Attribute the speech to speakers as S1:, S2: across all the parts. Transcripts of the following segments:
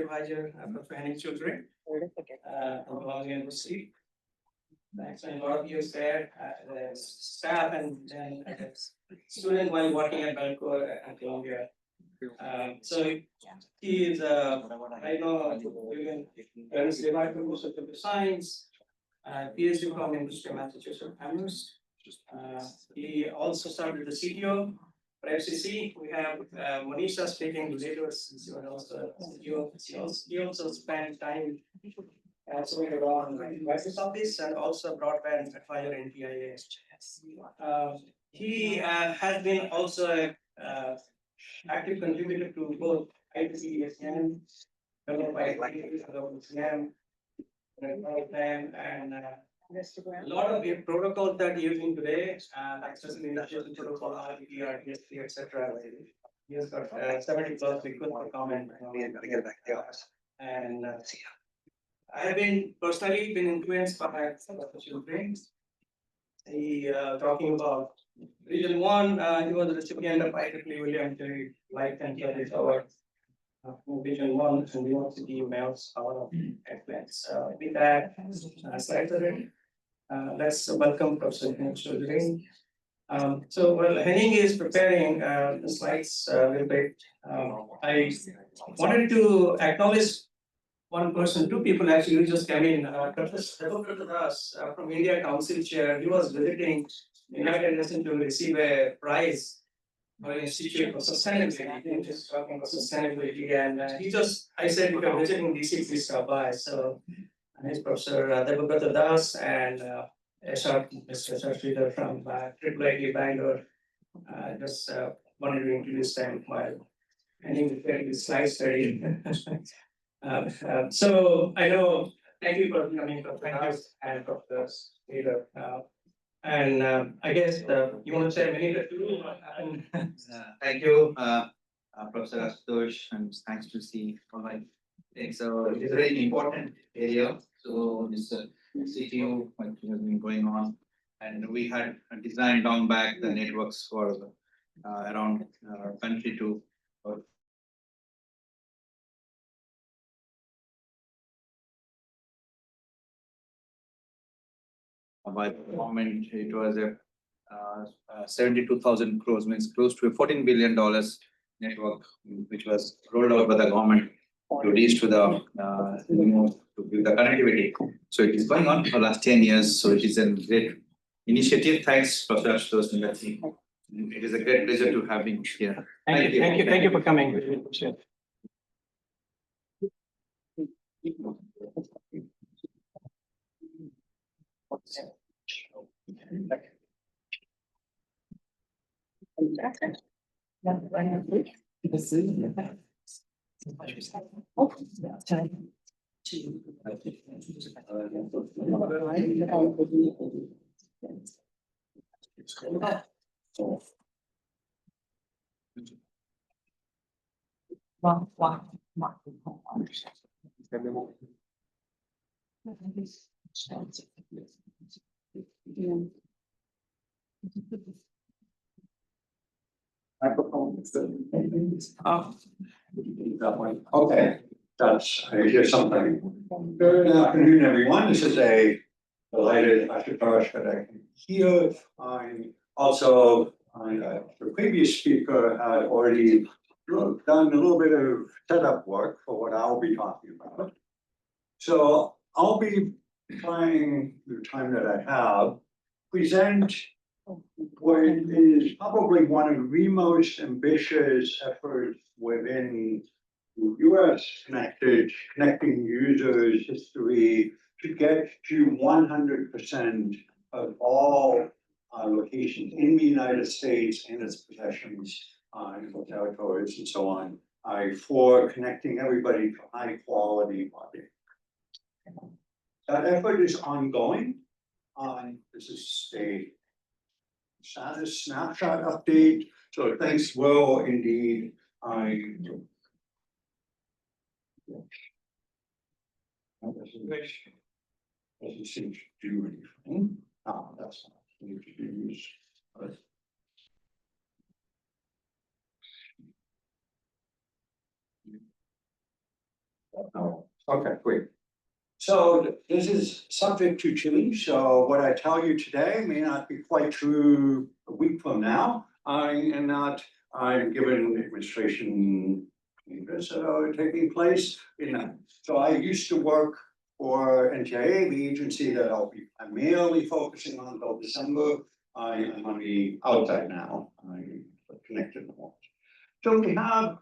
S1: Advisor, Prof. Henning Schulzrinne, from Columbia University. Thanks, and a lot of you there, staff and student while working at Vancouver and Columbia. So he is, I know, Julian, Clarence, Levi from Computer Science, Ph.D. from University of Massachusetts Amherst. He also started the CTO for FCC. We have Monisha speaking later. He also spent time Senator Ron Wyden's office and also Broadband Advisor NTIA. He has been also a active contributor to both IEEE ACM, ACM, and a lot of the protocols that you're using today, like special initiation protocol, RPR, DSP, etc. He has got 70 plus liquid for comment. And I have been personally influenced by Dr. Schulzrinne. He talking about Region 1, he was the recipient of IEEE William J. Life and Credit Award. Region 1 and University Mails Hour of Excellence. With that, slides are ready. Let's welcome Professor Henning Schulzrinne. So while Henning is preparing the slides a little bit, I wanted to acknowledge one person, two people actually who just came in. Professor Das from India Council Chair, he was visiting United Nations to receive a prize for an Institute for Sustainability, just talking about sustainability. And I said, if you're visiting DC, please stop by. So his Professor Debabrata Das and Mr. Sharshidhar from IIIT Bangalore. Just wanted to introduce them while Henning preparing the slides ready. So I know, thank you for coming, Prof. and Dr. Leader. And I guess you want to say a minute or two?
S2: Thank you, Professor Ashutosh, and thanks to see all my things. So it is a very important area. So this CTO has been going on, and we had designed long back the networks for around country to. By the government, it was a 72,000 crores, means close to a $14 billion network, which was rolled out by the government to reach to the to build the connectivity. So it is going on for the last 10 years. So it is a great initiative. Thanks, Professor Ashutosh. It is a great pleasure to have you here.
S1: Thank you for coming.
S3: Okay, I hear something. Good afternoon, everyone. This is a delighted Ashutosh that I can hear. I'm also, the previous speaker had already done a little bit of setup work for what I'll be talking about. So I'll be trying the time that I have, present what is probably one of the most ambitious efforts within the US connecting users history to get to 100% of all locations in the United States and its possessions and territories and so on, for connecting everybody to high quality audio. That effort is ongoing. This is a status snapshot update. So thanks will indeed. Doesn't seem to do anything. That's not need to use. No, okay, great. So this is subject to change, so what I tell you today may not be quite true a week from now. I am not, I'm given administration changes that are taking place, so I used to work for NTIA, the agency that I'll be primarily focusing on until December. I am on the outside now, I'm connected more. So we have,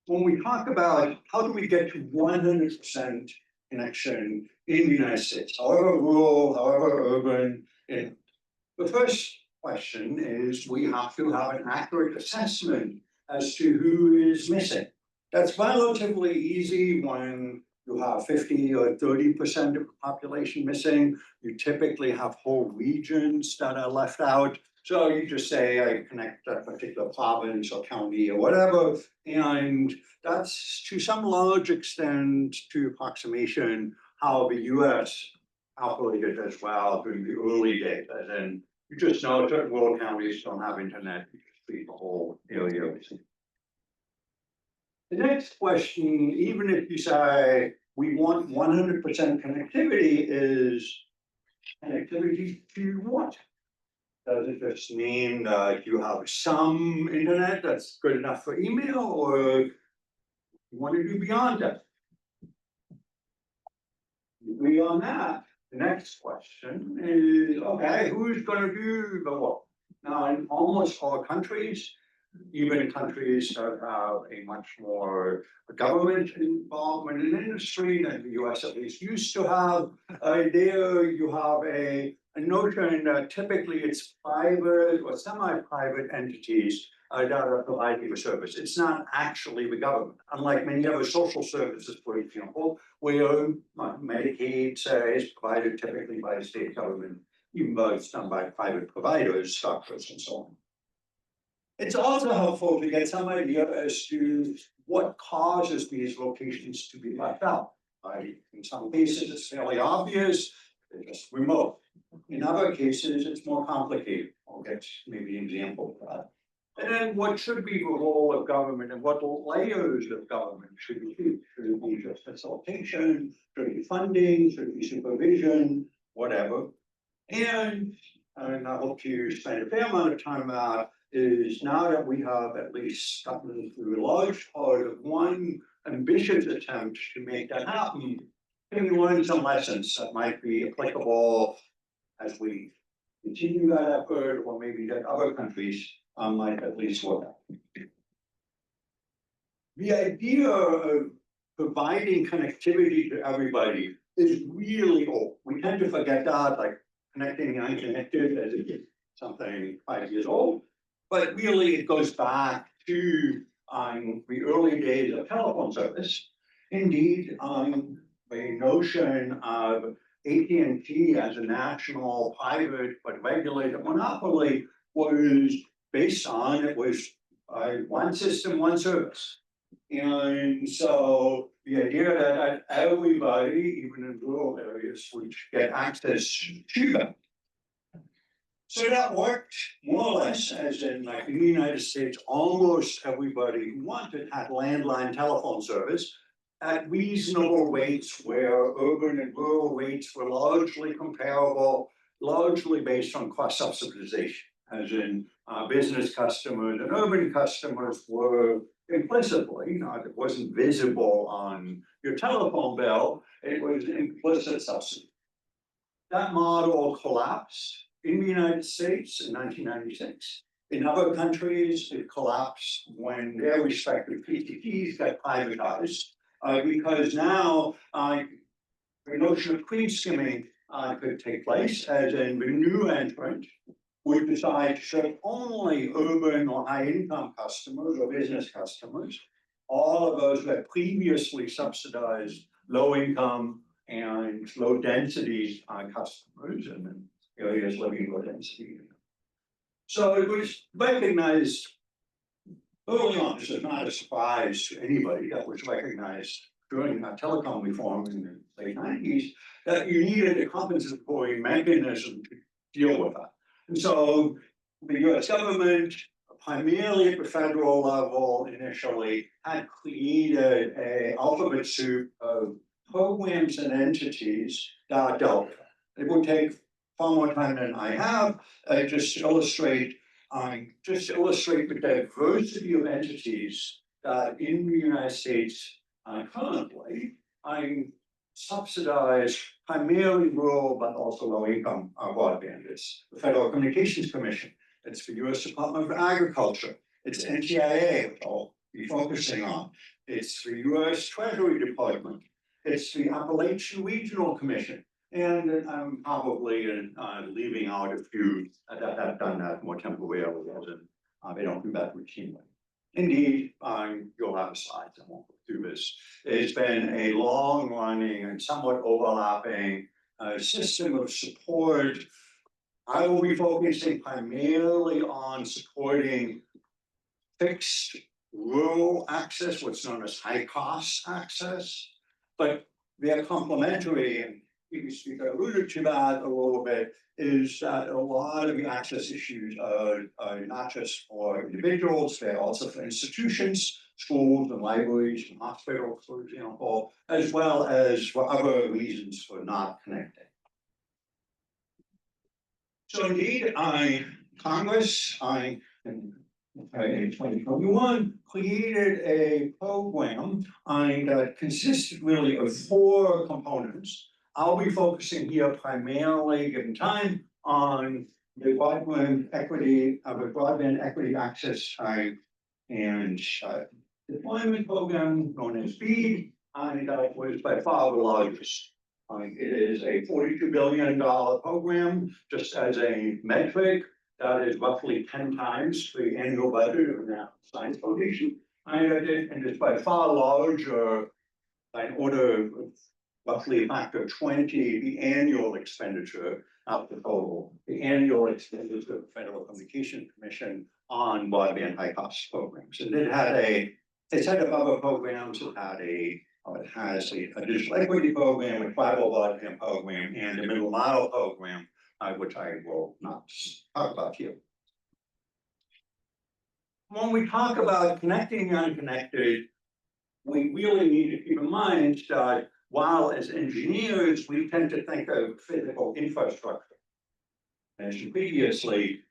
S3: when we talk about how do we get to 100% connection in the United States, however rural, however urban, the first question is we have to have an accurate assessment as to who is missing. That's relatively easy when you have 50 or 30% of the population missing. You typically have whole regions that are left out. So you just say, I connect a particular province or county or whatever, and that's to some large extent to approximation how the US operated as well during the early days. And then you just know certain rural counties don't have internet, you just treat the whole area. The next question, even if you say we want 100% connectivity, is connectivity to what? Does it just mean that you have some internet that's good enough for email, or you want to do beyond that? Beyond that, the next question is, okay, who's going to do the what? Now, in almost all countries, even in countries that have a much more government involvement in industry than the US at least used to have, there you have a notion that typically it's private or semi-private entities that are providing the service. It's not actually the government, unlike many other social services, for example, where Medicaid, say, is provided typically by the state government, even though it's done by private providers, doctors, and so on. It's also helpful to get some idea as to what causes these locations to be left out. In some cases, it's fairly obvious, they're just remote. In other cases, it's more complicated. I'll get maybe an example of that. And then what should be the role of government and what layers of government should be? Should it be just facilitation? Should it be funding? Should it be supervision? Whatever. And I hope you spend a fair amount of time out is now that we have at least gotten through a large part of one ambitious attempt to make that happen, can we learn some lessons that might be applicable as we continue that effort, or maybe that other countries might at least look at. The idea of providing connectivity to everybody is really old. We tend to forget that, like connecting the unconnected as if it's something 5 years old. But really, it goes back to the early days of telephone service. Indeed, the notion of AT&T as a national private but regulated monopoly was based on it was one system, one service. And so the idea that everybody, even in rural areas, would get access to them. So that worked more or less, as in like in the United States, almost everybody who wanted had landline telephone service at reasonable rates where urban and rural rates were largely comparable, largely based on cross subsidization, as in business customers and urban customers were implicitly, it wasn't visible on your telephone bill, it was implicit subsidy. That model collapsed in the United States in 1996. In other countries, it collapsed when their respective PTTs got privatized, because now the notion of cream skimming could take place, as in the new entrant would decide to serve only urban or high-income customers or business customers. All of those that previously subsidized low-income and low-density customers, and then areas living low density. So it was recognized early on. This is not a surprise to anybody. That was recognized during telecom reform in the late 90s that you needed a compensatory mechanism to deal with that. And so the US government primarily at the federal level initially, had created a alphabet soup of programs and entities that dealt with it. It would take far more time than I have, just to illustrate the diversity of entities that in the United States currently subsidize primarily rural but also low income broadband. It's the Federal Communications Commission, it's the US Department of Agriculture, it's NTIA, which I'll be focusing on, it's the US Treasury Department, it's the Appalachian Regional Commission, and I'm probably leaving out a few that have done that more temporarily, as in they don't do that routinely. Indeed, you'll have slides, I won't go through this. It's been a long running and somewhat overlapping system of support. I will be focusing primarily on supporting fixed rural access, what's known as high cost access, but they're complementary, and previous speaker alluded to that a little bit, is that a lot of the access issues are not just for individuals, they're also for institutions, schools and libraries and hospitals, for example, as well as for other reasons for not connecting. So indeed, Congress, in 2021, created a program that consisted really of 4 components. I'll be focusing here primarily, given time, on the broadband equity access and deployment program known as BEAD, and that was by far the largest. It is a $42 billion program. Just as a metric, that is roughly 10 times the annual budget of the National Science Foundation. And it's by far larger, by an order of roughly a factor of 20, the annual expenditure of the total, the annual expenditure of the Federal Communications Commission on broadband high cost programs. And it had a set of other programs. It has a digital equity program, a tribal broadband program, and a middle mile program, which I will not talk about here. When we talk about connecting the unconnected, we really need to keep in mind that while as engineers, we tend to think of physical infrastructure, as previously,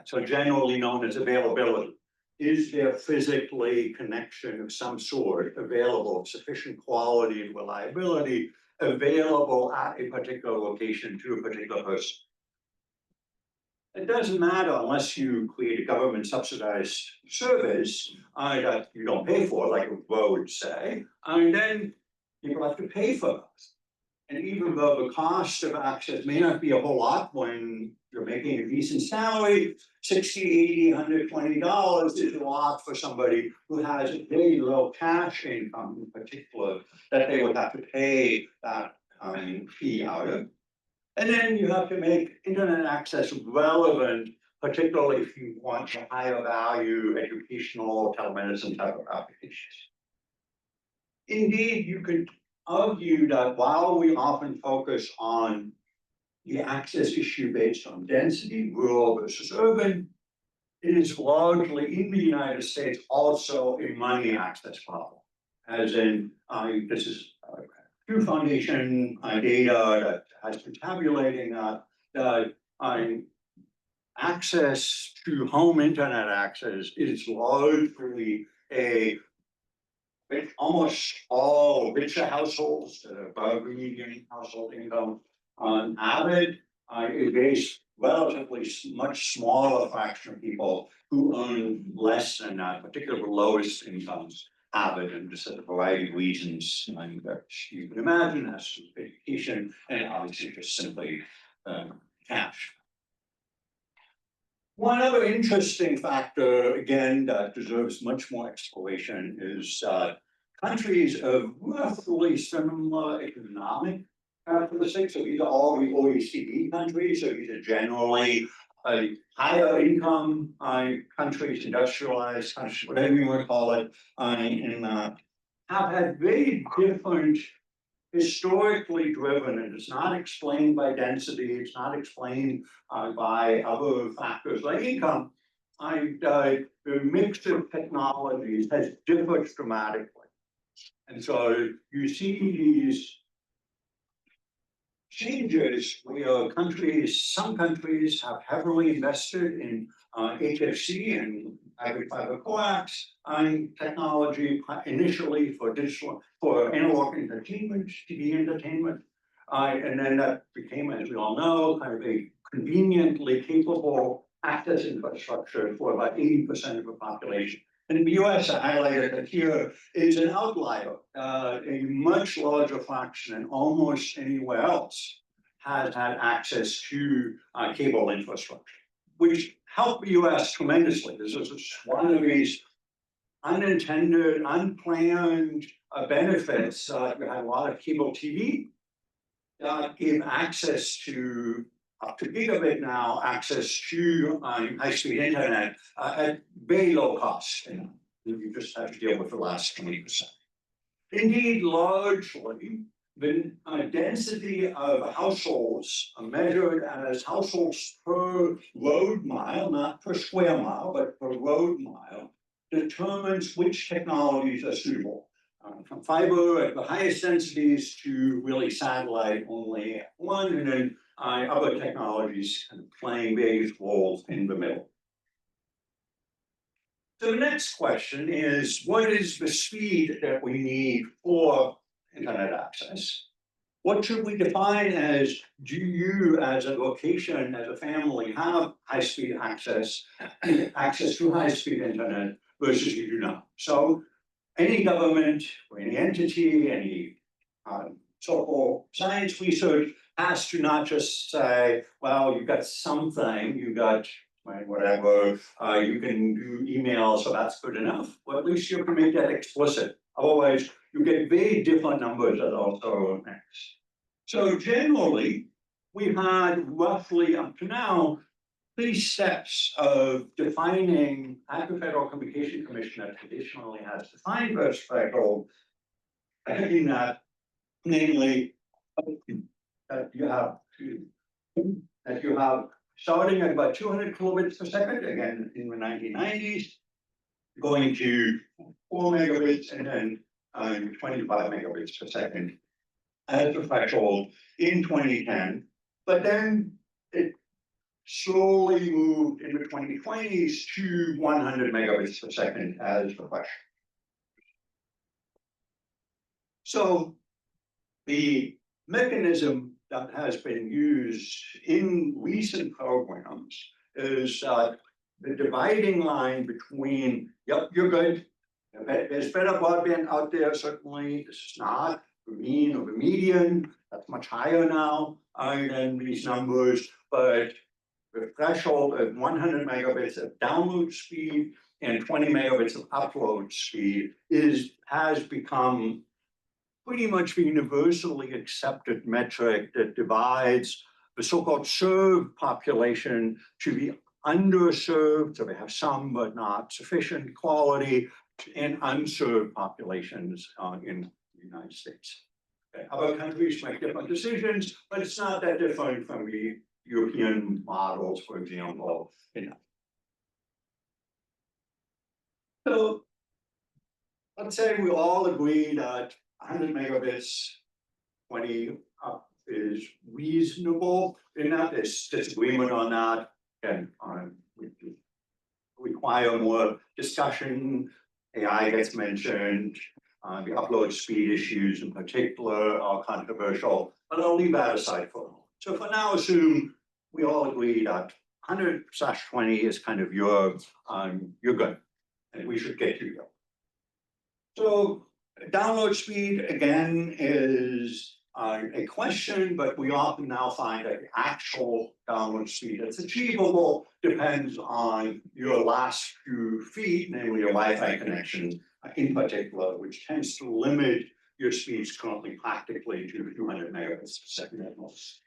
S3: so generally known as availability. Is there physically connection of some sort available of sufficient quality and reliability available at a particular location to a particular person? It doesn't matter unless you create a government subsidized service that you don't pay for, like a road, say, and then people have to pay for those. And even though the cost of access may not be a whole lot when you're making a decent salary, $60, $80, $120 is a lot for somebody who has a very low cash income in particular, that they would have to pay that fee out of. And then you have to make internet access relevant, particularly if you want a higher value educational telemedicine type of applications. Indeed, you could argue that while we often focus on the access issue based on density, rural versus urban, it is largely in the United States also a money access problem. As in, this is Pew Foundation data that has been tabulating that access to home internet access is largely almost all richer households that are above the median household income on average. It is relatively much smaller fraction of people who earn less than that, particularly the lowest incomes have it, and just a variety of reasons that you can imagine, as to education, and obviously just simply cash. One other interesting factor, again, that deserves much more exploration is countries of roughly similar economic characteristics. So these are all the OECD countries. So these are generally higher income countries, industrialized countries, whatever you want to call it, have had very different, historically driven, and it's not explained by density, it's not explained by other factors like income, the mix of technologies has differed dramatically. And so you see these changes where some countries have heavily invested in HFC and hybrid fiber coax technology initially for analog entertainment, TV entertainment. And then that became, as we all know, kind of a conveniently capable access infrastructure for about 80% of the population. In the US, I highlighted that here is an outlier. A much larger fraction than almost anywhere else has had access to cable infrastructure, which helped the US tremendously. This is one of these unintended, unplanned benefits. We had a lot of cable TV that gave access to up to gigabit now, access to high-speed internet at very low cost. You just have to deal with the last 20%. Indeed, largely, the density of households measured as households per road mile, not per square mile, but per road mile, determines which technologies are suitable. From fiber at the highest densities to really satellite only one, and then other technologies kind of playing various roles in the middle. So the next question is, what is the speed that we need for internet access? What should we define as, do you as a location, as a family, have high-speed access to high-speed internet versus you do not? So any government or any entity, any so-called science research has to not just say, well, you've got something, you got whatever, you can do email, so that's good enough. Well, at least you can make that explicit. Otherwise, you get very different numbers that also next. So generally, we've had roughly up to now 3 steps of defining, as the Federal Communication Commission that traditionally has defined this threshold, in that, namely, that you have starting at about 200 kilobits per second, again in the 1990s, going to 4 megabits and then 25 megabits per second as the threshold in 2010. But then it slowly moved in the 2020s to 100 megabits per second as the threshold. So the mechanism that has been used in recent programs is the dividing line between, yep, you're good. There's better broadband out there, certainly. This is not the mean or the median. That's much higher now than these numbers. But the threshold of 100 megabits of download speed and 20 megabits of upload speed has become pretty much the universally accepted metric that divides the so-called served population to the underserved, so they have some but not sufficient quality, and unserved populations in the United States. Okay. Other countries make different decisions, but it's not that different from the European models, for example. So let's say we all agree that 100 megabits, 20 up is reasonable. In that, there's disagreement on that. And we require more discussion. AI gets mentioned. The upload speed issues in particular are controversial, but I'll leave that aside for a moment. So for now, assume we all agree that 100/20 is kind of you're good, and we should get you there. So download speed, again, is a question, but we often now find that the actual download speed that's achievable depends on your last few feet, namely your Wi-Fi connection in particular, which tends to limit your speeds currently practically to 200 megabits per second at most.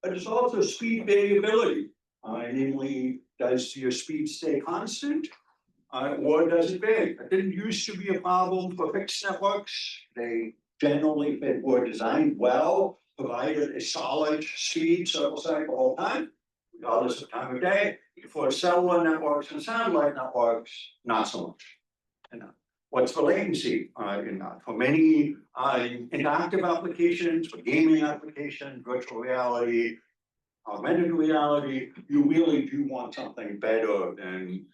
S3: But there's also speed variability, namely, does your speed stay constant? Or does it vary? It didn't used to be a problem for fixed networks. They generally were designed well, provided a solid speed circle cycle all the time. regardless of time of day. For cellular networks and satellite networks, not so much. What's the latency in that? For many interactive applications, for gaming applications, virtual reality, augmented reality, you really do want something better than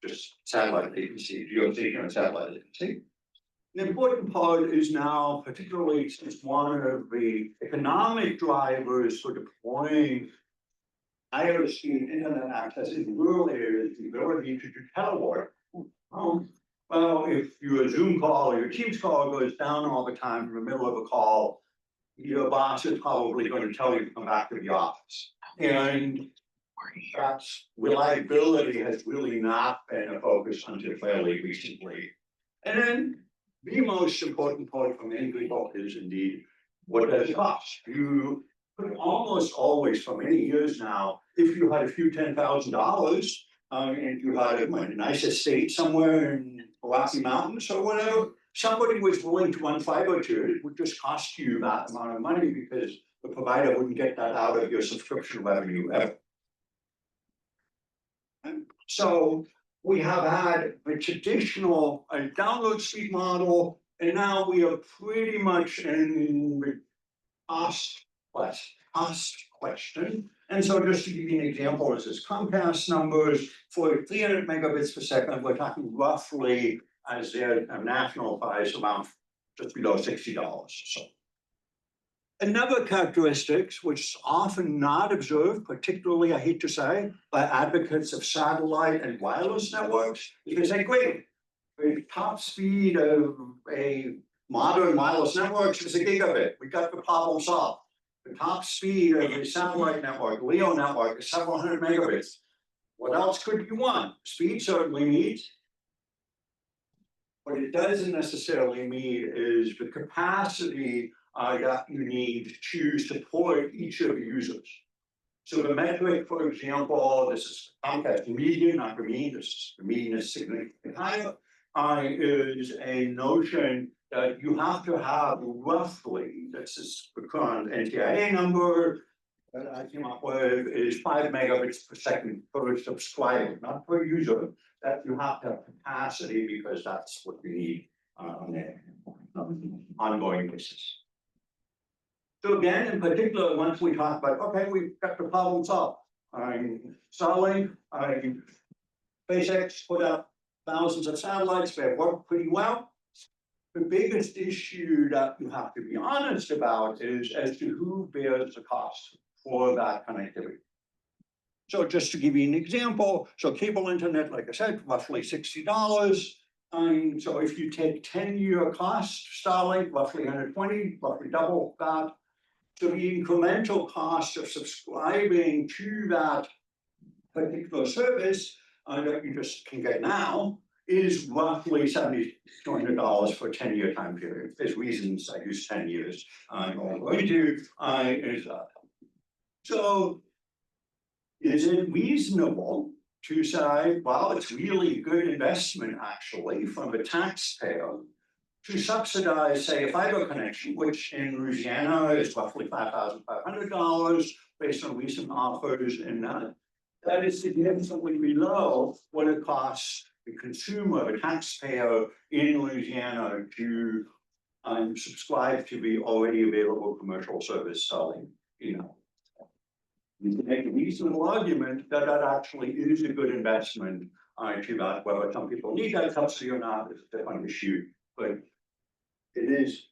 S3: just satellite latency, geostationary satellite latency. The important part is now, particularly since one of the economic drivers for deploying higher speed internet access in rural areas, the ability to do telework. Well, if your Zoom call or your Teams call goes down all the time in the middle of a call, your boss is probably going to tell you to come back to the office. And that's reliability has really not been a focus until fairly recently. And then the most important point for many people is indeed, what does it cost? You could almost always, for many years now, if you had a few $10,000 and you had a nice estate somewhere in the Rocky Mountains or whatever, somebody was willing to run fiber to it. It would just cost you that amount of money because the provider wouldn't get that out of your subscription revenue ever. And so we have had the traditional download speed model, and now we are pretty much in the cost question. And so just to give you an example, this is Comcast numbers for 300 megabits per second. We're talking roughly as their national price around just below $60. So another characteristics which is often not observed, particularly I hate to say, by advocates of satellite and wireless networks, is they say, great, the top speed of a modern wireless network is a gigabit. We got the problem solved. The top speed of a satellite network, LEO network, is several hundred megabits. What else could you want? Speed certainly needs. What it doesn't necessarily mean is the capacity that you need to support each of the users. So the metric, for example, this is Comcast median, not the mean, the median is significantly higher, is a notion that you have to have roughly, this is the current NTIA number that I came up with, is 5 megabits per second per subscriber, not per user, that you have to have capacity because that's what you need on an ongoing basis. So again, in particular, once we talk about, okay, we've got the problem solved. Starlink, SpaceX put up thousands of satellites, they work pretty well. The biggest issue that you have to be honest about is as to who bears the cost for that connectivity. So just to give you an example, so cable internet, like I said, roughly $60. So if you take 10-year cost, Starlink, roughly 120, roughly double that. So the incremental cost of subscribing to that particular service that you just can get now is roughly $7,200 for a 10-year time period. There's reasons I use 10 years. I'm going to is that. So is it reasonable to say, well, it's really good investment actually from the taxpayer to subsidize, say, a fiber connection, which in Louisiana is roughly $5,500 based on recent offers, and that is significantly below what it costs the consumer, the taxpayer in Louisiana to subscribe to the already available commercial service Starlink. You can make a reasonable argument that that actually is a good investment to that. Whether some people need that subsidy or not is a different issue, but it is,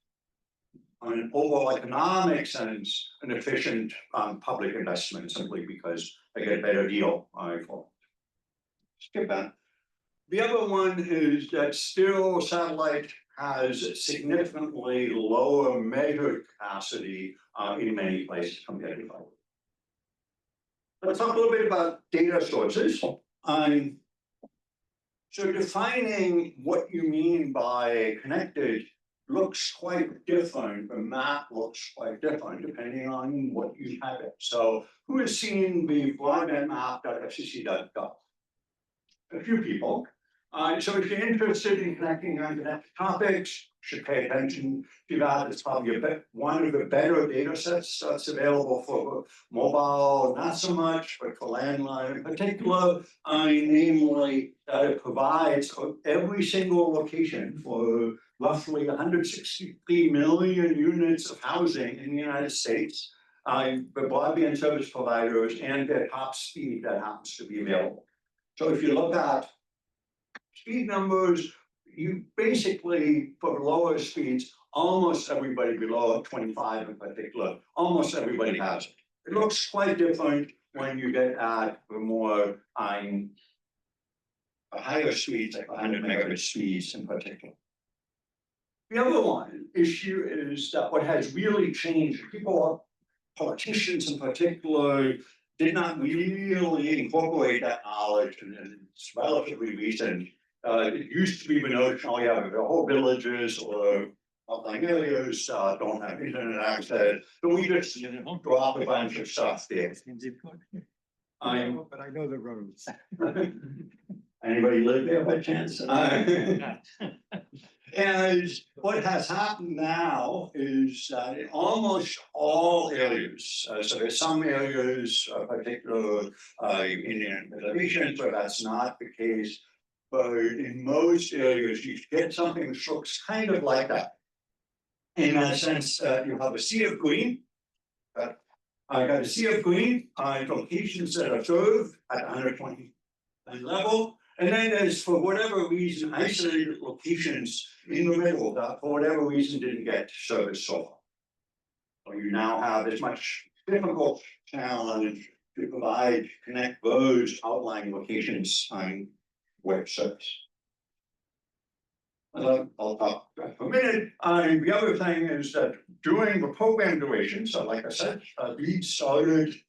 S3: on an overall economic sense, an efficient public investment simply because they get a better deal. Skip that. The other one is that still satellite has significantly lower measured capacity in many places compared to fiber. Let's talk a little bit about data sources. So defining what you mean by connected looks quite different. The map looks quite different depending on what you have it. So who has seen the broadband map.fcc.gov? A few people. So if you're interested in connecting internet topics, you should pay attention to that. It's probably one of the better data sets that's available for mobile, not so much, but for landline in particular. Namely, that it provides every single location for roughly 163 million units of housing in the United States, the broadband service providers and their top speed that happens to be available. So if you look at speed numbers, you basically, for lower speeds, almost everybody below 25 in particular, almost everybody has it. It looks quite different when you get at the more higher speeds, like 100 megabit speeds in particular. The other issue is that what has really changed, people, politicians in particular, did not really incorporate that knowledge, and it's relatively recent. It used to be the notion, oh yeah, the whole villages or outlying areas don't have internet access, so we just drop a bunch of stuff there.
S4: But I know the roads.
S3: Anybody live there by chance? And what has happened now is that in almost all areas, so there's some areas, particular Indian reservations, where that's not the case, but in most areas, you get something that looks kind of like that. In that sense, you have a sea of green. I got a sea of green, locations that are served at 120 level. And then there's, for whatever reason, isolated locations in the middle that, for whatever reason, didn't get service so far. So you now have this much difficult challenge to connect those outlying locations on web service. I'll talk for a minute. The other thing is that during the program duration, so like I said, BEAD started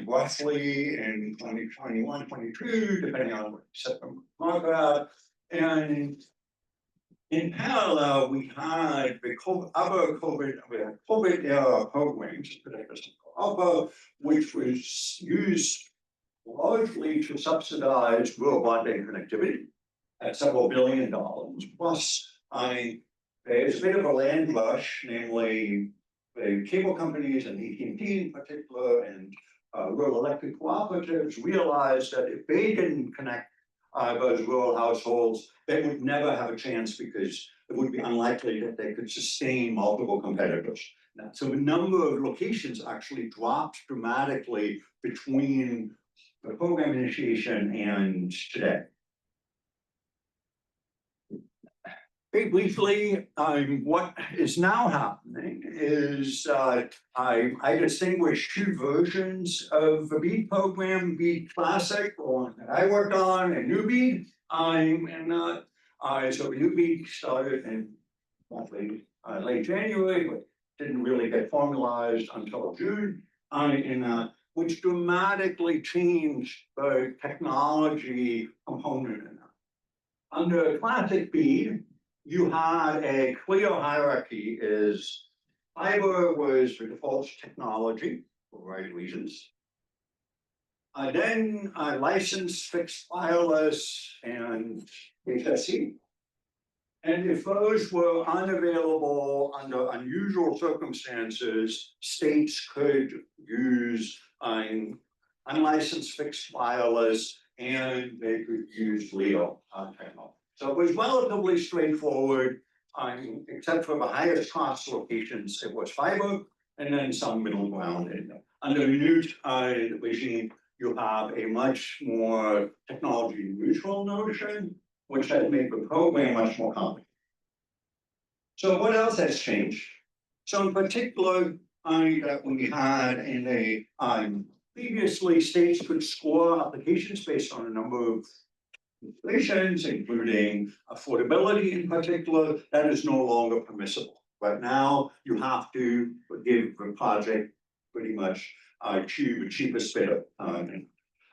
S3: roughly in 2021, 22, depending on what you set them mark. And in parallel, we had the COVID era programs, which was used largely to subsidize rural broadband connectivity at several $1 billion. Plus, there's a bit of a land rush, namely the cable companies and AT&T in particular, and rural electric cooperatives realized that if they didn't connect those rural households, they would never have a chance because it would be unlikely that they could sustain multiple competitors. Now, so the number of locations actually dropped dramatically between the program initiation and today. Very briefly, what is now happening is I distinguish two versions of the BEAD program: BEAD Classic, the one that I worked on, and New BEAD. So the New BEAD started in roughly late January, but didn't really get formalized until June, which dramatically changed the technology component in that. Under Classic BEAD, you had a clear hierarchy. Is fiber was the default technology for various reasons. Then licensed fixed wireless and HFC. And if those were unavailable under unusual circumstances, states could use unlicensed fixed wireless, and they could use LEO technology. So it was relatively straightforward, except for the highest cost locations, it was fiber, and then some middle ground. And under the new regime, you have a much more technology neutral notion, which has made the program much more complicated. So what else has changed? So in particular, that we had in a previously, states could score applications based on a number of considerations, including affordability in particular. That is no longer permissible. Right now, you have to give the project pretty much to the cheapest bidder.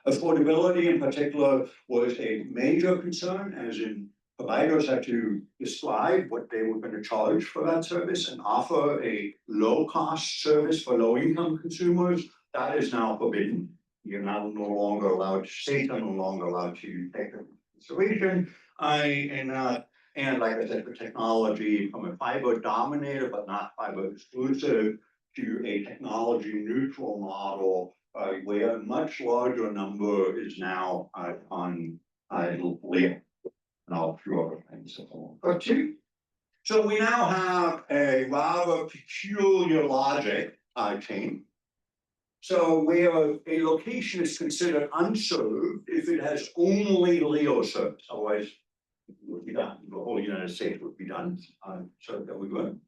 S3: Affordability in particular was a major concern, as in providers had to describe what they were going to charge for that service and offer a low-cost service for low-income consumers. That is now forbidden. You're now no longer allowed to, states are no longer allowed to take that into consideration. And like I said, for technology, from a fiber dominated but not fiber exclusive to a technology neutral model, where a much larger number is now on LEO and all few other things. So we now have a rather peculiar logic chain. So where a location is considered unserved if it has only LEO service, otherwise it would be done. The whole United States would be done so that we would.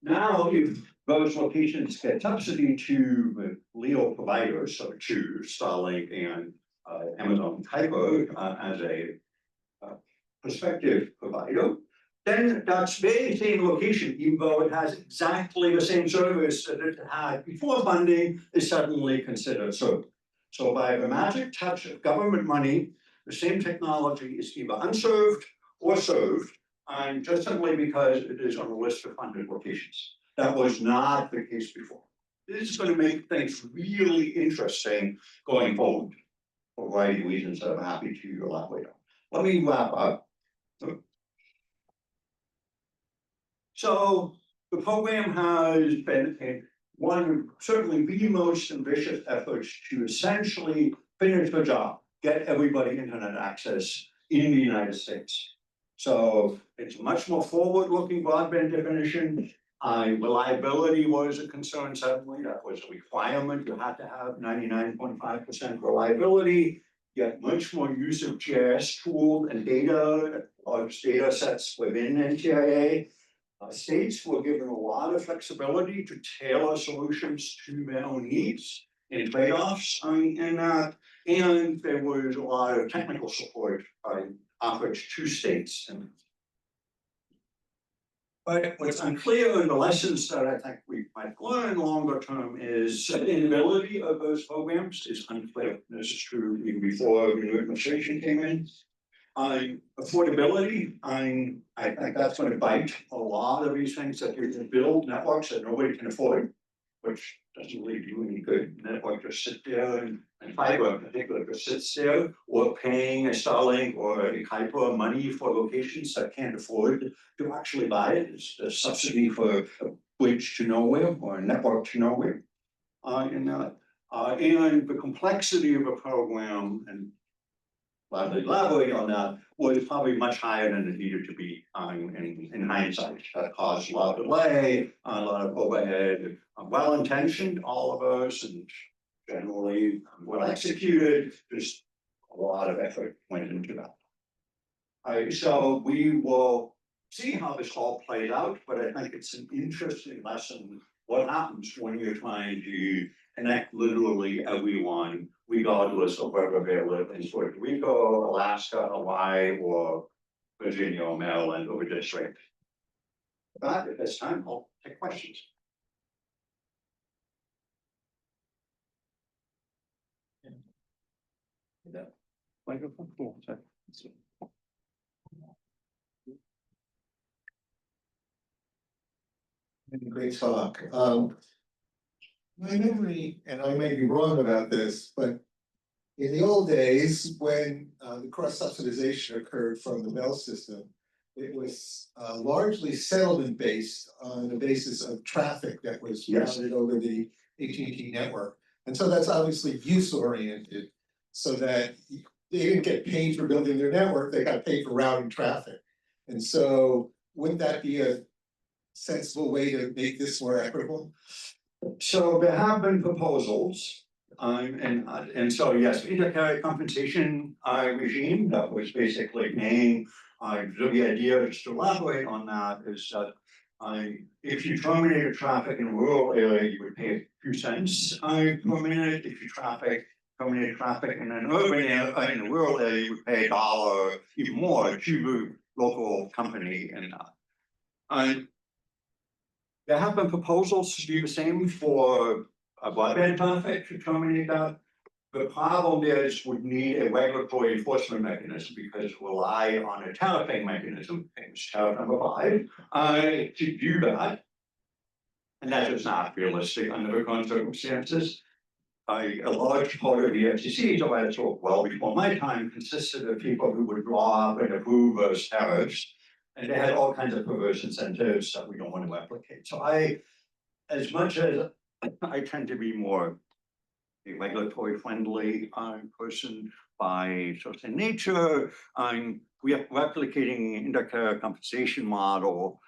S3: Now, if those locations get subsidy to the LEO providers, so to Starlink and Amazon Kuiper as a prospective provider, then that very same location, even though it has exactly the same service that it had before funding, is suddenly considered served. So by the magic touch of government money, the same technology is either unserved or served, and just simply because it is on a list of funded locations. That was not the case before. This is going to make things really interesting going forward for a variety of reasons that I'm happy to elaborate on. Let me wrap up. So the program has been one of certainly the most ambitious efforts to essentially finish the job, get everybody internet access in the United States. So it's a much more forward-looking broadband definition. Reliability was a concern suddenly. That was a requirement. You had to have 99.5% reliability. Yet much more use of GIS tools and data, large data sets within NTIA. States were given a lot of flexibility to tailor solutions to their own needs and trade-offs in that. And there was a lot of technical support offered to states. But what's unclear in the lessons that I think we might learn longer term is sustainability of those programs is unclear. This is true even before the new administration came in. Affordability, I think that's going to bite a lot of these things that you can build networks that nobody can afford, which doesn't really do any good. Network just sit there and fiber in particular just sits there, or paying a Starlink or a Kuiper money for locations that can't afford to actually buy it. It's a subsidy for a bridge to nowhere or a network to nowhere. And the complexity of a program and elaborate on that was probably much higher than it needed to be in hindsight. That caused a lot of delay, a lot of overhead, well-intentioned, all of us, and generally well executed, just a lot of effort went into that. So we will see how this all plays out, but I think it's an interesting lesson what happens when you're trying to connect literally everyone, regardless of whether they live in Puerto Rico, Alaska, Hawaii, or Virginia, or Maryland, or district. But at this time, I'll take questions. Microphone, cool.
S4: Great talk. My memory, and I may be wrong about this, but in the old days, when the cross-subsidization occurred from the Bell system, it was largely settlement based on the basis of traffic that was routed over the AT&T network. And so that's obviously use-oriented, so that they didn't get paid for building their network, they got paid for routing traffic. And so wouldn't that be a sensible way to make this more equitable?
S3: So there have been proposals, and so yes, intercarrier compensation regime that was basically paying. The idea, just to elaborate on that, is that if you terminated traffic in a rural area, you would pay a few cents per minute. If you terminated traffic in an urban area, in a rural area, you would pay $1, even more, to the local company. And there have been proposals to do the same for broadband traffic to terminate that. The problem is would need a regulatory enforcement mechanism because it rely on a tariffing mechanism, famous tariff number 5, to do that. And that is not realistic under the current circumstances. a large part of the FCC, so I thought, well, before my time, consisted of people who would draw up and approve those tariffs. And they had all kinds of perverse incentives that we don't want to replicate. So as much as I tend to be more a regulatory friendly person by sort of nature, we are replicating intercarrier compensation model.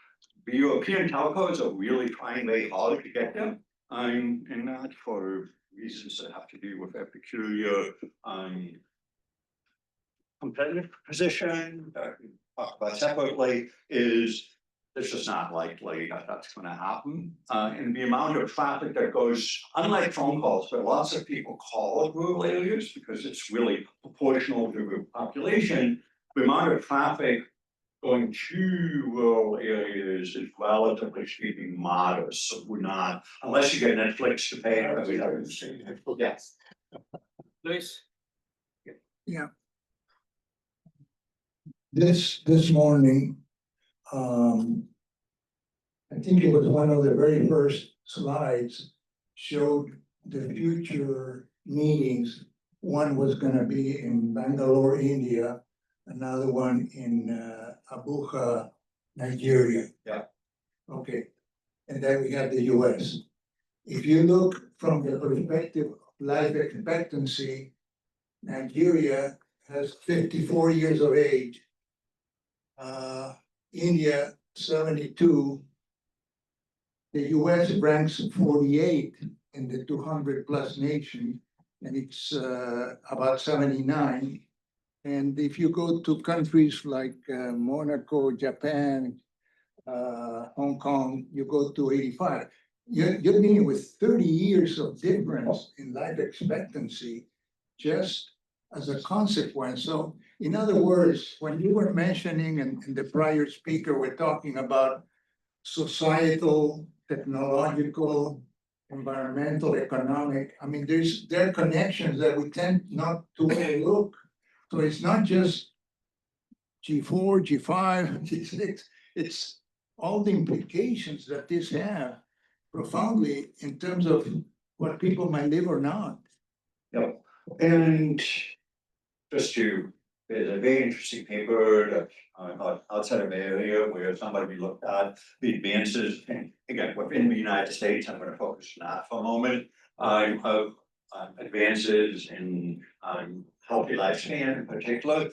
S3: The European telcos are really trying very hard to get there. And that for reasons that have to do with their peculiar competitive position that we talk about separately is it's just not likely that that's going to happen. And the amount of traffic that goes, unlike phone calls, where lots of people call rural areas because it's really proportional to the population, the amount of traffic going to rural areas is relatively speaking modest. So we're not, unless you get Netflix to pay every other. Yes.
S1: Luis?
S5: Yeah. This morning, I think it was one of the very first slides showed the future meetings. One was gonna be in Bangalore, India, another one in Abuja, Nigeria.
S3: Yeah.
S5: Okay, and then we have the US. If you look from the perspective of life expectancy, Nigeria has 54 years of age. India, 72. The US ranks 48 in the 200 plus nation, and it's about 79. And if you go to countries like Monaco, Japan, Hong Kong, you go to 85. You're dealing with 30 years of difference in life expectancy just as a consequence. So in other words, when you were mentioning and the prior speaker were talking about societal, technological, environmental, economic, I mean, there are connections that we tend not to overlook. So it's not just G4, G5, G6, it's all the implications that this have profoundly in terms of what people might live or not.
S3: Yep. And just to, there's a very interesting paper that outside of the area where somebody looked at the advances, and again, within the United States, I'm going to focus on that for a moment, of advances in healthy lifespan in particular.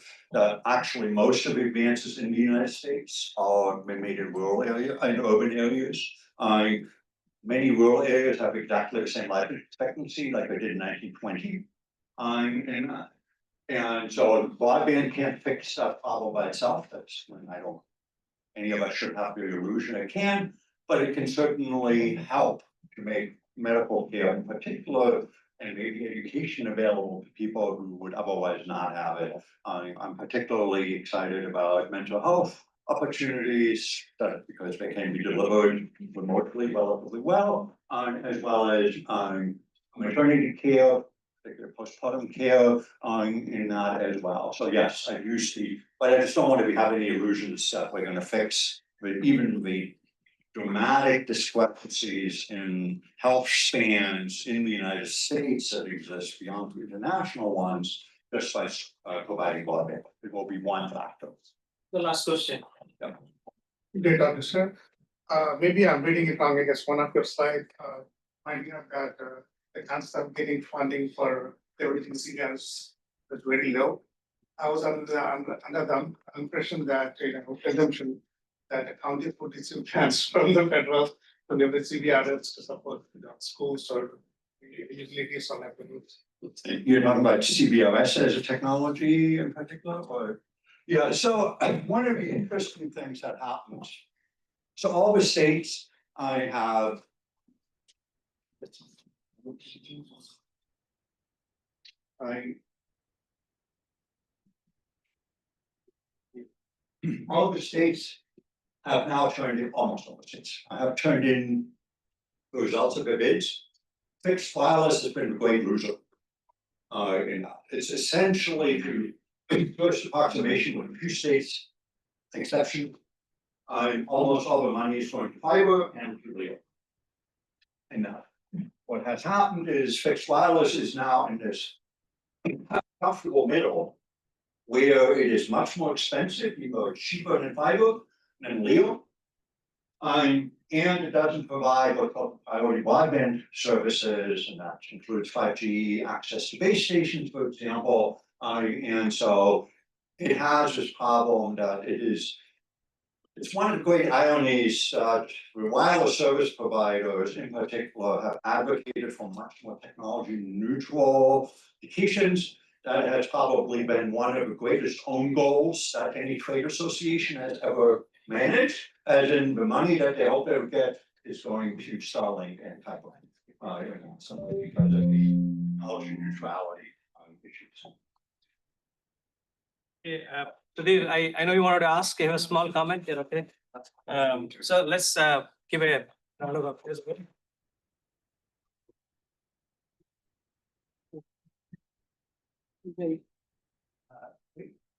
S3: Actually, most of the advances in the United States are made in rural areas, in urban areas. Many rural areas have exactly the same life expectancy like they did in 1920. And so broadband can't fix that problem by itself. That's when I don't, any of us should have the illusion it can, but it can certainly help to make medical care in particular and maybe education available to people who would otherwise not have it. I'm particularly excited about mental health opportunities because they can be delivered remotely relatively well, as well as maternity care, particular postpartum care in that as well. So yes, I do see, but I just don't want to be having any illusions that we're going to fix even the dramatic discrepancies in health spans in the United States that exist beyond the international ones, just by providing broadband. It will be one factor.
S1: The last question.
S3: Yeah.
S6: Great, Dr. Sir. Maybe I'm reading it wrong. I guess one of your slides finding out that the chance of getting funding for everything CGAs is very low. I was under the impression that, presumption that the county would receive grants from the federal to leverage CBRs to support schools or utilities or livelihoods.
S3: You're talking about CBRS as a technology in particular, or? Yeah, so one of the interesting things that happens, so all the states I have, all the states have now turned in, almost all the states, I have turned in the results of their bids. Fixed wireless has been a great loser. And it's essentially the first approximation with a few states exception. Almost all the money is going to fiber and to LEO. And what has happened is fixed wireless is now in this comfortable middle where it is much more expensive, even cheaper than fiber, than LEO. And it doesn't provide what's called priority broadband services, and that includes 5G access to base stations, for example. And so it has this problem that it's one of the great ironies that wireless service providers in particular have advocated for much more technology neutral applications. That has probably been one of the greatest own goals that any trade association has ever managed, as in the money that they hope they'll get is going to Starlink and pipeline. Simply because of the technology neutrality issues.
S1: Okay, Sudhir, I know you wanted to ask, you have a small comment here, okay? So let's give a round of applause.